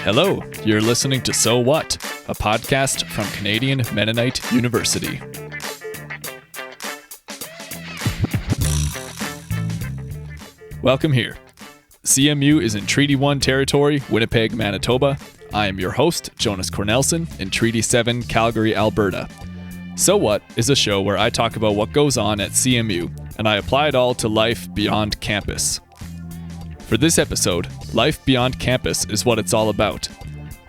Hello, you're listening to So What, a podcast from Canadian Mennonite University. Welcome here. CMU is in Treaty 1 territory, Winnipeg, Manitoba. I am your host, Jonas Cornelson, in Treaty 7, Calgary, Alberta. So What is a show where I talk about what goes on at CMU, and I apply it all to life beyond campus. For this episode, life beyond campus is what it's all about.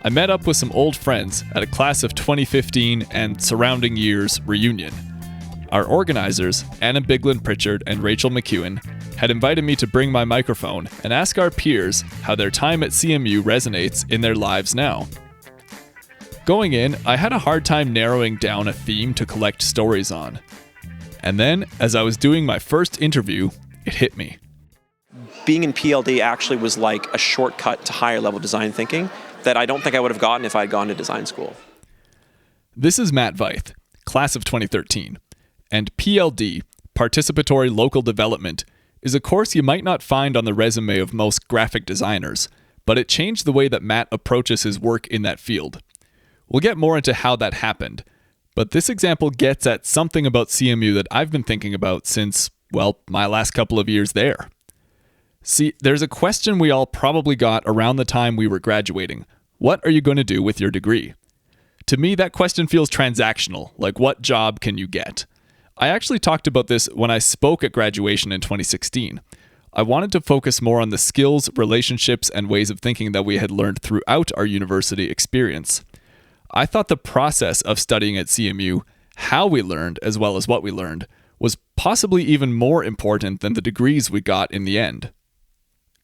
I met up with some old friends at a class of 2015 and surrounding years reunion. Our organizers, Anna Biglin-Pritchard and Rachel McEwen, had invited me to bring my microphone and ask our peers how their time at CMU resonates in their lives now. Going in, I had a hard time narrowing down a theme to collect stories on. And then, as I was doing my first interview, it hit me. Being in PLD actually was like a shortcut to higher level design thinking that I don't think I would have gotten if I had gone to design school. This is Matt Veith, class of 2013, and PLD, Participatory Local Development, is a course you might not find on the resume of most graphic designers, but it changed the way that Matt approaches his work in that field. We'll get more into how that happened, but this example gets at something about CMU that I've been thinking about since, well, my last couple of years there. See, there's a question we all probably got around the time we were graduating. What are you going to do with your degree? To me, that question feels transactional, like what job can you get? I actually talked about this when I spoke at graduation in 2016. I wanted to focus more on the skills, relationships, and ways of thinking that we had learned throughout our university experience. I thought the process of studying at CMU, how we learned as well as what we learned, was possibly even more important than the degrees we got in the end.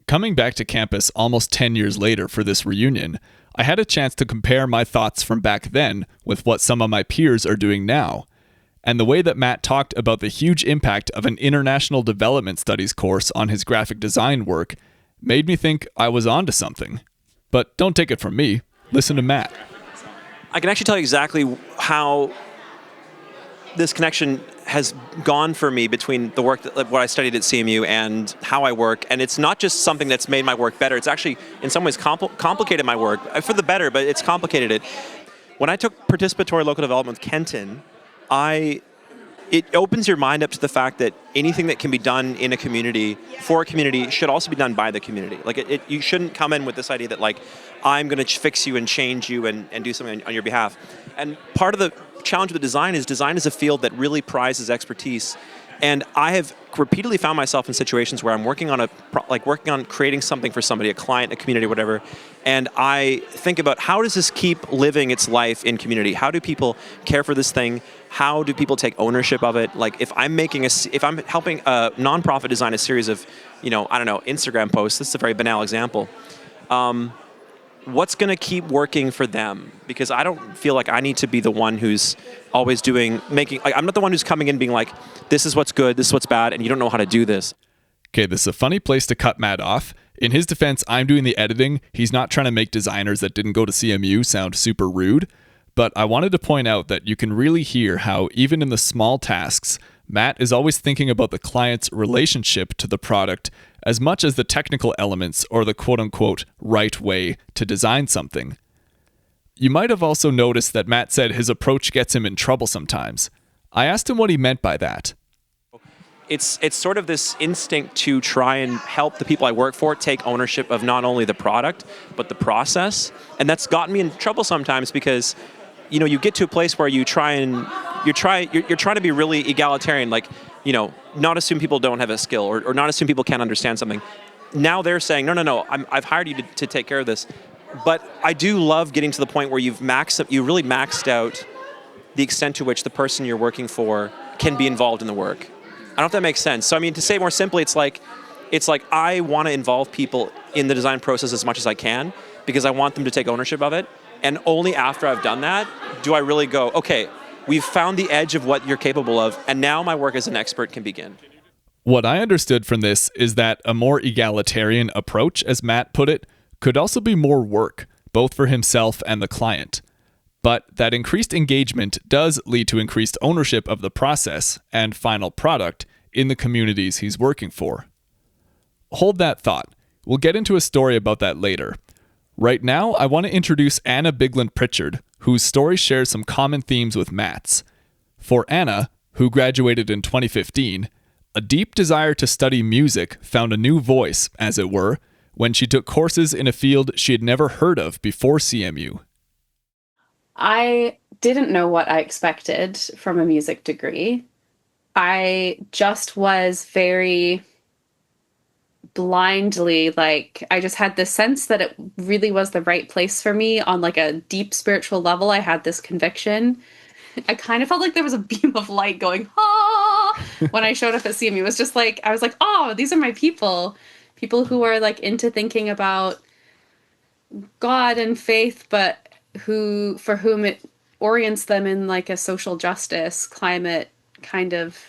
Coming back to campus almost 10 years later for this reunion, I had a chance to compare my thoughts from back then with what some of my peers are doing now. And the way that Matt talked about the huge impact of an international development studies course on his graphic design work made me think I was onto something. But don't take it from me. Listen to Matt. I can actually tell you exactly how this connection has gone for me between the work, what I studied at CMU and how I work. And it's not just something that's made my work better. It's actually, in some ways, complicated my work. For the better, but it's complicated it. When I took Participatory Local Development with Kenton, it opens your mind up to the fact that anything that can be done in a community, for a community, should also be done by the community. Like, you shouldn't come in with this idea that, like, I'm going to fix you and change you and do something on your behalf. And part of the challenge with design is a field that really prizes expertise. And I have repeatedly found myself in situations where I'm working on creating something for somebody, a client, a community, whatever, and I think about how does this keep living its life in community? How do people care for this thing? How do people take ownership of it? Like if I'm helping a nonprofit design a series of, Instagram posts, this is a very banal example. What's going to keep working for them? Because I don't feel like I need to be the one who's always I'm not the one who's coming in being like, this is what's good, this is what's bad, and you don't know how to do this. Okay, this is a funny place to cut Matt off. In his defense, I'm doing the editing. He's not trying to make designers that didn't go to CMU sound super rude. But I wanted to point out that you can really hear how, even in the small tasks, Matt is always thinking about the client's relationship to the product as much as the technical elements or the quote-unquote right way to design something. You might have also noticed that Matt said his approach gets him in trouble sometimes. I asked him what he meant by that. It's sort of this instinct to try and help the people I work for take ownership of not only the product, but the process. And that's gotten me in trouble sometimes because, you get to a place where you're trying to be really egalitarian, like, not assume people don't have a skill or not assume people can't understand something. Now they're saying, no, I've hired you to take care of this. But I do love getting to the point where you really maxed out the extent to which the person you're working for can be involved in the work. I don't know if that makes sense. So, to say more simply, it's like I want to involve people in the design process as much as I can because I want them to take ownership of it. And only after I've done that do I really go, okay, we've found the edge of what you're capable of, and now my work as an expert can begin. What I understood from this is that a more egalitarian approach, as Matt put it, could also be more work, both for himself and the client. But that increased engagement does lead to increased ownership of the process and final product in the communities he's working for. Hold that thought. We'll get into a story about that later. Right now, I want to introduce Anna Bigland Pritchard, whose story shares some common themes with Matt's. For Anna, who graduated in 2015, a deep desire to study music found a new voice, as it were, when she took courses in a field she had never heard of before CMU. I didn't know what I expected from a music degree. I just was very blindly, like, I just had this sense that it really was the right place for me on like a deep spiritual level. I had this conviction. I kind of felt like there was a beam of light going, ah, when I showed up at CMU. It was just like, I was like, oh, these are my people who are like into thinking about God and faith, but for whom it orients them in like a social justice, climate kind of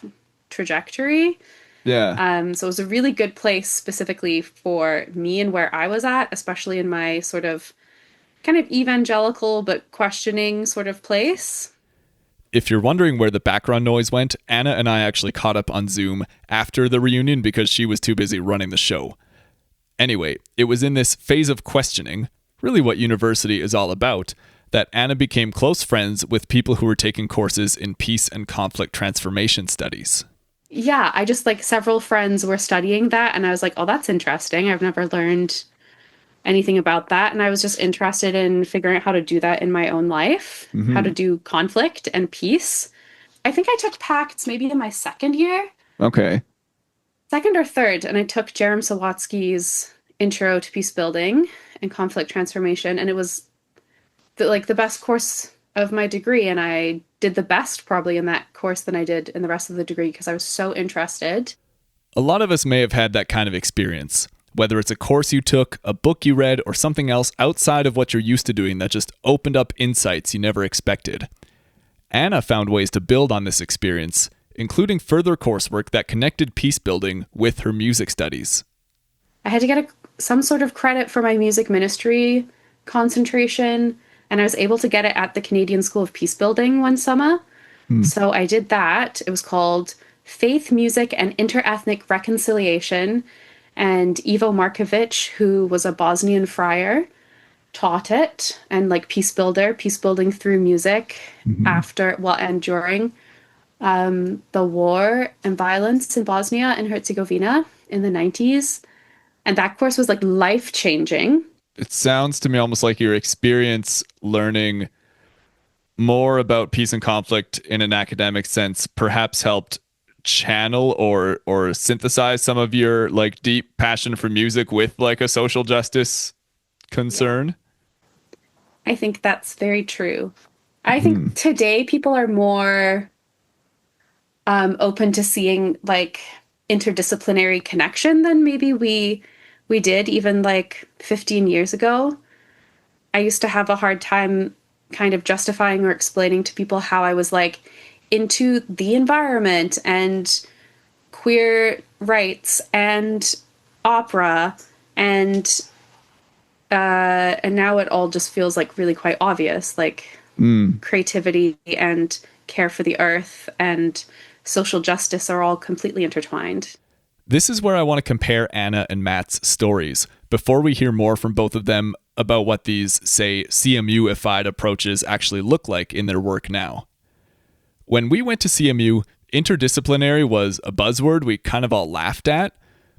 trajectory. Yeah. So it was a really good place specifically for me and where I was at, especially in my sort of kind of evangelical but questioning sort of place. If you're wondering where the background noise went, Anna and I actually caught up on Zoom after the reunion because she was too busy running the show. Anyway, it was in this phase of questioning, really what university is all about, that Anna became close friends with people who were taking courses in peace and conflict transformation studies. Yeah, I just like several friends were studying that and I was like, oh, that's interesting. I've never learned anything about that. And I was just interested in figuring out how to do that in my own life, how to do conflict and peace. I think I took Pacts maybe in my second year. Okay. Second or third, and I took Jerem Sawatsky's Intro to Peace Building and Conflict Transformation, and it was the best course of my degree, and I did the best probably in that course than I did in the rest of the degree because I was so interested. A lot of us may have had that kind of experience, whether it's a course you took, a book you read, or something else outside of what you're used to doing that just opened up insights you never expected. Anna found ways to build on this experience, including further coursework that connected peace building with her music studies. I had to get some sort of credit for my music ministry concentration, and I was able to get it at the Canadian School of Peace Building one summer. So I did that. It was called Faith, Music, and Interethnic Reconciliation, and Ivo Markovic, who was a Bosnian friar, taught it, and like peace building through music after, well, and during the war and violence in Bosnia and Herzegovina in the 90s. And that course was like life-changing. It sounds to me almost like your experience learning more about peace and conflict in an academic sense perhaps helped channel or synthesize some of your like deep passion for music with like a social justice concern. I think that's very true. I think today people are more open to seeing like interdisciplinary connection than maybe we did even like 15 years ago. I used to have a hard time kind of justifying or explaining to people how I was like into the environment and queer rights and opera and now it all just feels like really quite obvious, like creativity and care for the earth and social justice are all completely intertwined. This is where I want to compare Anna and Matt's stories before we hear more from both of them about what these, say, CMU-ified approaches actually look like in their work now. When we went to CMU, interdisciplinary was a buzzword we kind of all laughed at,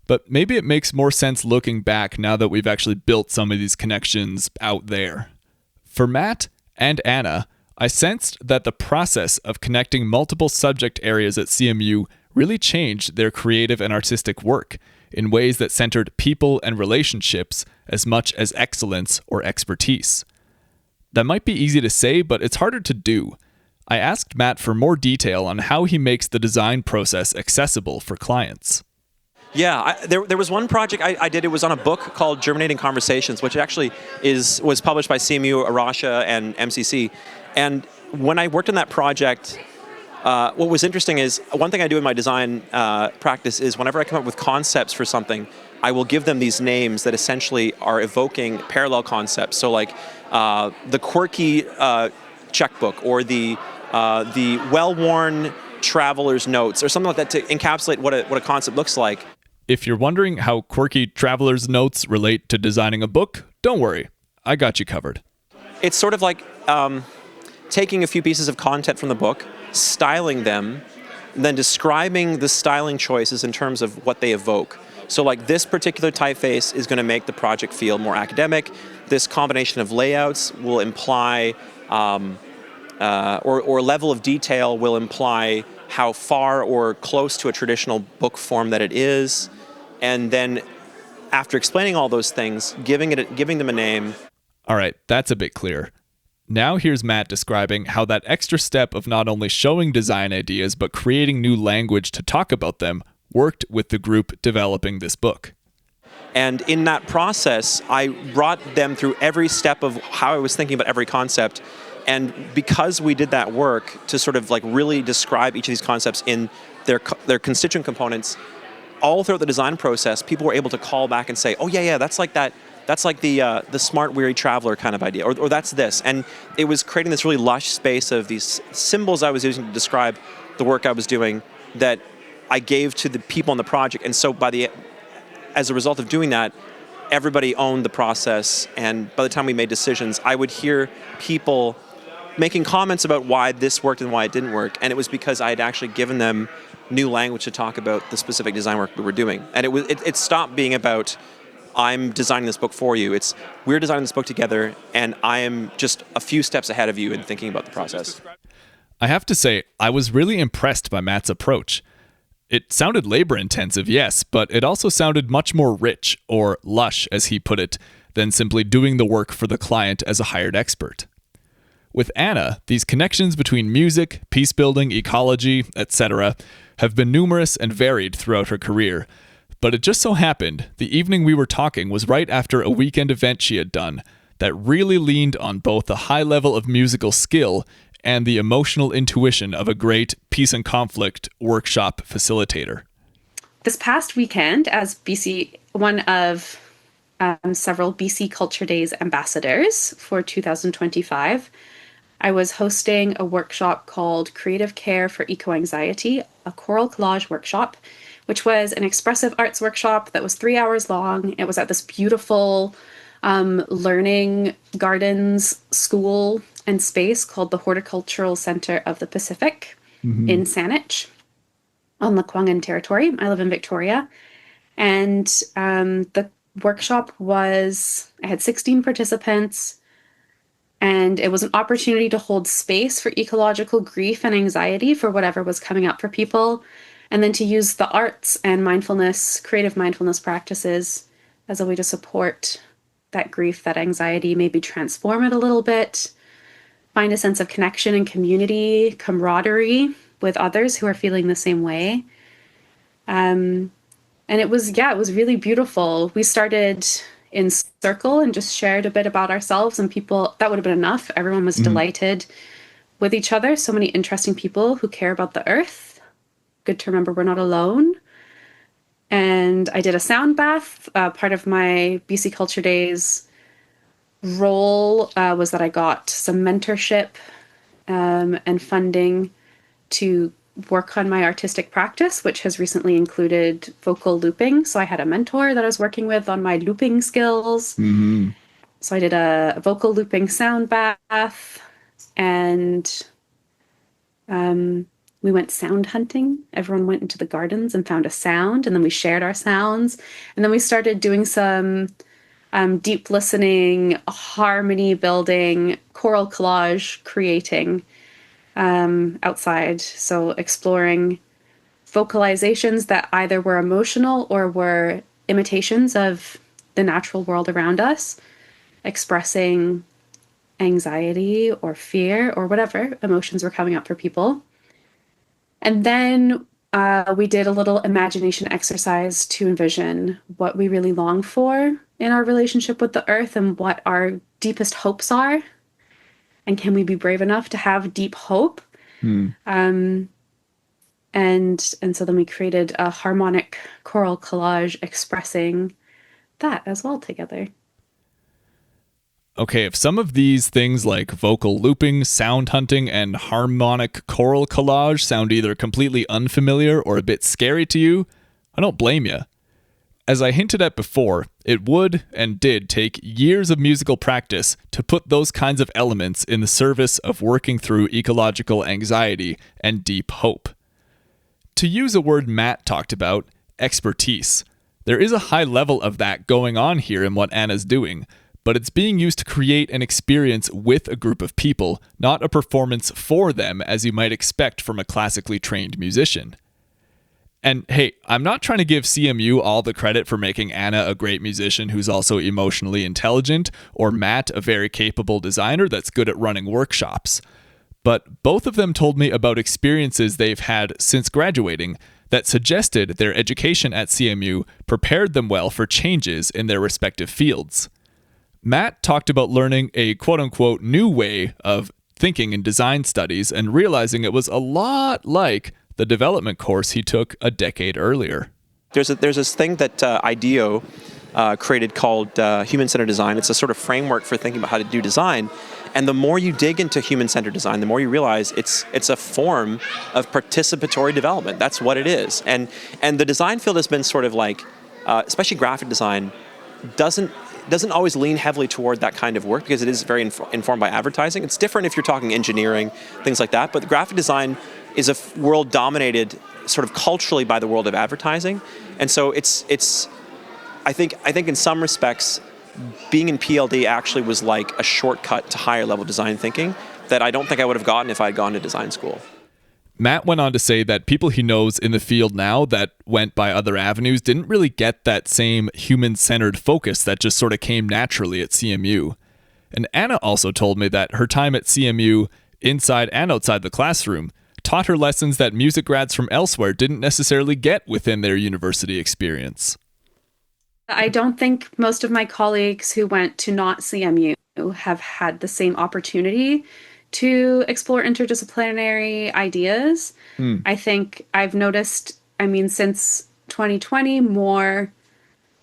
but maybe it makes more sense looking back now that we've actually built some of these connections out there. For Matt and Anna, I sensed that the process of connecting multiple subject areas at CMU really changed their creative and artistic work in ways that centered people and relationships as much as excellence or expertise. That might be easy to say, but it's harder to do. I asked Matt for more detail on how he makes the design process accessible for clients. Yeah, there was one project I did. It was on a book called Germinating Conversations, which actually was published by CMU, Arasha, and MCC. And when I worked on that project, what was interesting is one thing I do in my design practice is whenever I come up with concepts for something, I will give them these names that essentially are evoking parallel concepts. So like the quirky checkbook or the well-worn traveler's notes or something like that to encapsulate what a concept looks like. If you're wondering how quirky traveler's notes relate to designing a book, don't worry. I got you covered. It's sort of like taking a few pieces of content from the book, styling them, then describing the styling choices in terms of what they evoke. So like this particular typeface is going to make the project feel more academic. This combination of layouts will imply, or level of detail will imply how far or close to a traditional book form that it is. And then after explaining all those things, giving them a name. All right, that's a bit clear. Now here's Matt describing how that extra step of not only showing design ideas but creating new language to talk about them worked with the group developing this book. And in that process, I brought them through every step of how I was thinking about every concept. And because we did that work to sort of like really describe each of these concepts in their constituent components, all throughout the design process, people were able to call back and say, "Oh yeah, that's like that. That's like the smart weary traveler kind of idea, or that's this." And it was creating this really lush space of these symbols I was using to describe the work I was doing that I gave to the people on the project. And so as a result of doing that, everybody owned the process. And by the time we made decisions, I would hear people making comments about why this worked and why it didn't work. And it was because I had actually given them new language to talk about the specific design work we were doing. And it stopped being about, I'm designing this book for you. It's, we're designing this book together, and I am just a few steps ahead of you in thinking about the process. I have to say, I was really impressed by Matt's approach. It sounded labor-intensive, yes, but it also sounded much more rich, or lush, as he put it, than simply doing the work for the client as a hired expert. With Anna, these connections between music, peace building, ecology, etc., have been numerous and varied throughout her career. But it just so happened, the evening we were talking was right after a weekend event she had done that really leaned on both the high level of musical skill and the emotional intuition of a great peace and conflict workshop facilitator. This past weekend, as one of several BC Culture Days ambassadors for 2025, I was hosting a workshop called Creative Care for Eco-Anxiety, a choral collage workshop, which was an expressive arts workshop that was 3 hours long. It was at this beautiful learning gardens school and space called the Horticultural Center of the Pacific in Saanich on the Kwanghan Territory. I live in Victoria. And the workshop I had 16 participants, and it was an opportunity to hold space for ecological grief and anxiety for whatever was coming up for people, and then to use the arts and mindfulness, creative mindfulness practices as a way to support that grief, that anxiety, maybe transform it a little bit, find a sense of connection and community, camaraderie with others who are feeling the same way. And it was really beautiful. We started in circle and just shared a bit about ourselves, and people, that would have been enough. Everyone was delighted with each other. So many interesting people who care about the earth. Good to remember we're not alone. And I did a sound bath. Part of my BC Culture Days role was that I got some mentorship and funding to work on my artistic practice, which has recently included vocal looping. So I had a mentor that I was working with on my looping skills. So I did a vocal looping sound bath, and we went sound hunting. Everyone went into the gardens and found a sound, and then we shared our sounds. And then we started doing some deep listening, harmony building, choral collage creating outside. So exploring vocalizations that either were emotional or were imitations of the natural world around us, expressing anxiety or fear or whatever emotions were coming up for people. And then we did a little imagination exercise to envision what we really long for in our relationship with the earth and what our deepest hopes are. And can we be brave enough to have deep hope? And so then we created a harmonic choral collage expressing that as well together. Okay, if some of these things like vocal looping, sound hunting, and harmonic choral collage sound either completely unfamiliar or a bit scary to you, I don't blame you. As I hinted at before, it would and did take years of musical practice to put those kinds of elements in the service of working through ecological anxiety and deep hope. To use a word Matt talked about, expertise. There is a high level of that going on here in what Anna's doing, but it's being used to create an experience with a group of people, not a performance for them as you might expect from a classically trained musician. And hey, I'm not trying to give CMU all the credit for making Anna a great musician who's also emotionally intelligent, or Matt a very capable designer that's good at running workshops. But both of them told me about experiences they've had since graduating that suggested their education at CMU prepared them well for changes in their respective fields. Matt talked about learning a quote-unquote new way of thinking in design studies and realizing it was a lot like the development course he took a decade earlier. There's this thing that IDEO created called human-centered design. It's a sort of framework for thinking about how to do design. And the more you dig into human-centered design, the more you realize it's a form of participatory development. That's what it is. And the design field has been sort of like, especially graphic design, doesn't always lean heavily toward that kind of work because it is very informed by advertising. It's different if you're talking engineering, things like that. But graphic design is a world dominated sort of culturally by the world of advertising. And so I think in some respects, being in PLD actually was like a shortcut to higher level design thinking that I don't think I would have gotten if I had gone to design school. Matt went on to say that people he knows in the field now that went by other avenues didn't really get that same human-centered focus that just sort of came naturally at CMU. And Anna also told me that her time at CMU, inside and outside the classroom, taught her lessons that music grads from elsewhere didn't necessarily get within their university experience. I don't think most of my colleagues who went to not CMU have had the same opportunity to explore interdisciplinary ideas. I think I've noticed, since 2020, more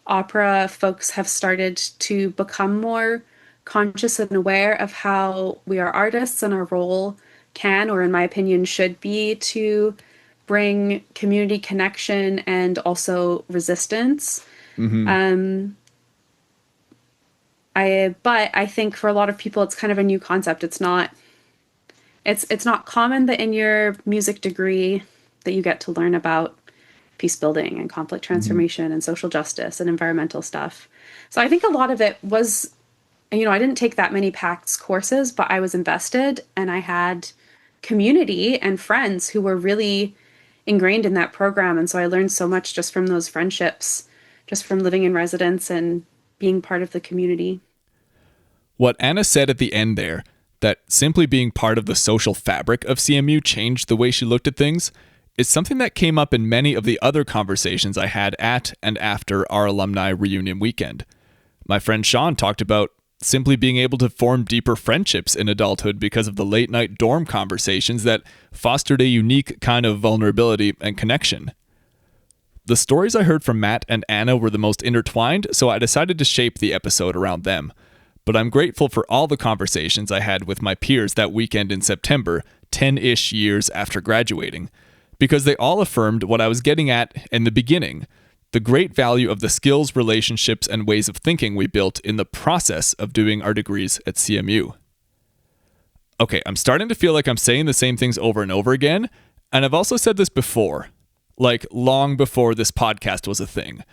opera folks have started to become more conscious and aware of how we are artists and our role can, or in my opinion, should be to bring community connection and also resistance. But I think for a lot of people, it's kind of a new concept. It's not common that in your music degree that you get to learn about peace building and conflict transformation and social justice and environmental stuff. So I think a lot of it was, I didn't take that many PACTS courses, but I was invested and I had community and friends who were really ingrained in that program. And so I learned so much just from those friendships, just from living in residence and being part of the community. What Anna said at the end there, that simply being part of the social fabric of CMU changed the way she looked at things, is something that came up in many of the other conversations I had at and after our alumni reunion weekend. My friend Sean talked about simply being able to form deeper friendships in adulthood because of the late night dorm conversations that fostered a unique kind of vulnerability and connection. The stories I heard from Matt and Anna were the most intertwined, so I decided to shape the episode around them. But I'm grateful for all the conversations I had with my peers that weekend in September, 10-ish years after graduating, because they all affirmed what I was getting at in the beginning, the great value of the skills, relationships, and ways of thinking we built in the process of doing our degrees at CMU. Okay, I'm starting to feel like I'm saying the same things over and over again, and I've also said this before, like long before this podcast was a thing.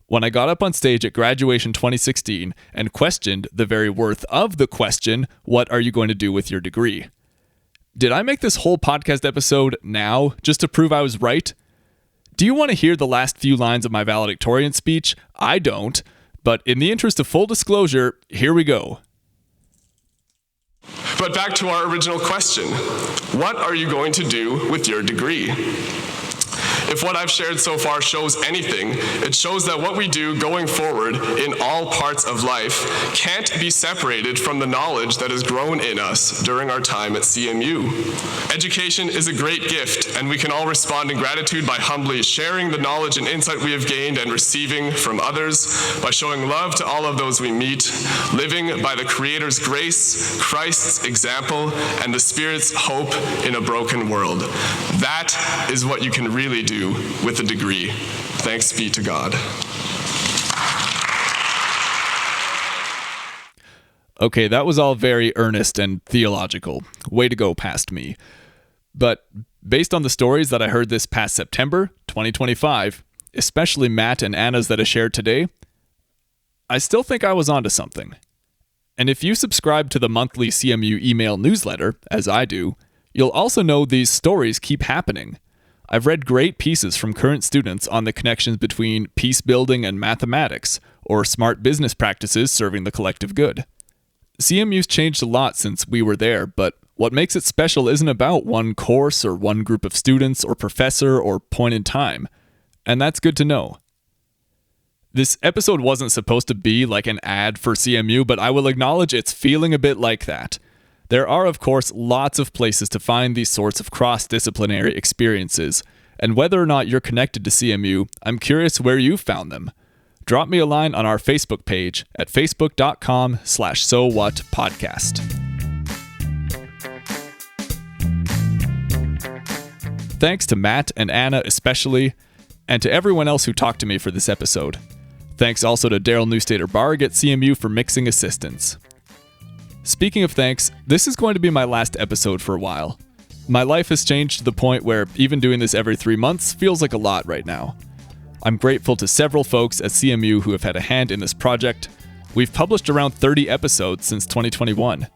When I got up on stage at graduation 2016 and questioned the very worth of the question, what are you going to do with your degree? Did I make this whole podcast episode now just to prove I was right? Do you want to hear the last few lines of my valedictorian speech? I don't, but in the interest of full disclosure, here we go. But back to our original question. What are you going to do with your degree? If what I've shared so far shows anything, it shows that what we do going forward in all parts of life can't be separated from the knowledge that has grown in us during our time at CMU. Education is a great gift, and we can all respond in gratitude by humbly sharing the knowledge and insight we have gained and receiving from others, by showing love to all of those we meet, living by the Creator's grace, Christ's example, and the Spirit's hope in a broken world. That is what you can really do with a degree. Thanks be to God. Okay, that was all very earnest and theological. Way to go past me. But based on the stories that I heard this past September, 2025, especially Matt and Anna's that I shared today, I still think I was onto something. And if you subscribe to the monthly CMU email newsletter, as I do, you'll also know these stories keep happening. I've read great pieces from current students on the connections between peace building and mathematics, or smart business practices serving the collective good. CMU's changed a lot since we were there, but what makes it special isn't about one course or one group of students or professor or point in time, and that's good to know. This episode wasn't supposed to be like an ad for CMU, but I will acknowledge it's feeling a bit like that. There are, of course, lots of places to find these sorts of cross-disciplinary experiences, and whether or not you're connected to CMU, I'm curious where you found them. Drop me a line on our Facebook page at facebook.com/sowhatpodcast. Thanks to Matt and Anna especially, and to everyone else who talked to me for this episode. Thanks also to Daryl Newstater-Barg at CMU for mixing assistance. Speaking of thanks, this is going to be my last episode for a while. My life has changed to the point where even doing this every 3 months feels like a lot right now. I'm grateful to several folks at CMU who have had a hand in this project. We've published around 30 episodes since 2021.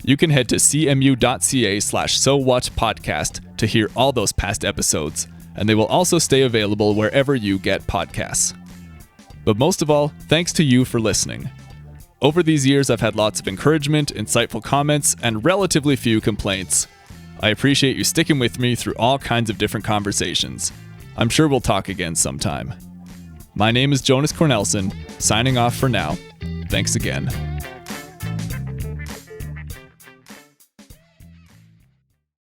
You can head to cmu.ca/sowhatpodcast to hear all those past episodes, and they will also stay available wherever you get podcasts. But most of all, thanks to you for listening. Over these years, I've had lots of encouragement, insightful comments, and relatively few complaints. I appreciate you sticking with me through all kinds of different conversations. I'm sure we'll talk again sometime. My name is Jonas Cornelson, signing off for now. Thanks again.